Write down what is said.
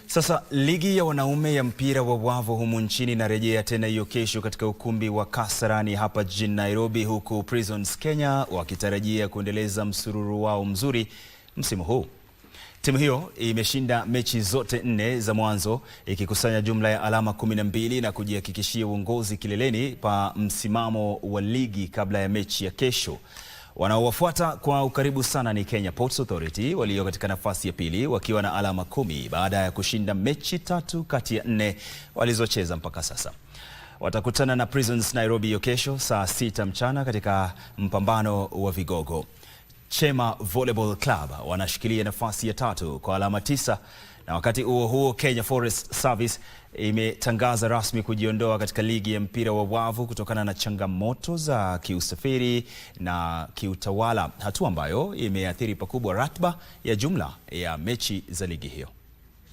Sasa ligi ya wanaume ya mpira wa wavu humu nchini inarejea tena hiyo kesho katika ukumbi wa Kasarani hapa jijini Nairobi, huku Prisons Kenya wakitarajia kuendeleza msururu wao mzuri msimu huu. Timu hiyo imeshinda mechi zote 4 za mwanzo, ikikusanya jumla ya alama 12 na kujihakikishia uongozi kileleni pa msimamo wa ligi kabla ya mechi ya kesho. Wanaowafuata kwa ukaribu sana ni Kenya Ports Authority walio katika nafasi ya pili wakiwa na alama 10 baada ya kushinda mechi 3 kati ya 4 walizocheza mpaka sasa. Watakutana na Prisons Nairobi hiyo kesho saa 6 mchana katika mpambano wa vigogo. Chema Volleyball Club wanashikilia nafasi ya 3 kwa alama 9, na wakati huo Kenya Forest Service imetangaza rasmi kujiondoa katika ligi ya mpira wa wavu kutokana na changamoto za kiusafiri na kiutawala, hatua ambayo imeathiri pakubwa ratiba ya jumla ya mechi za ligi hiyo.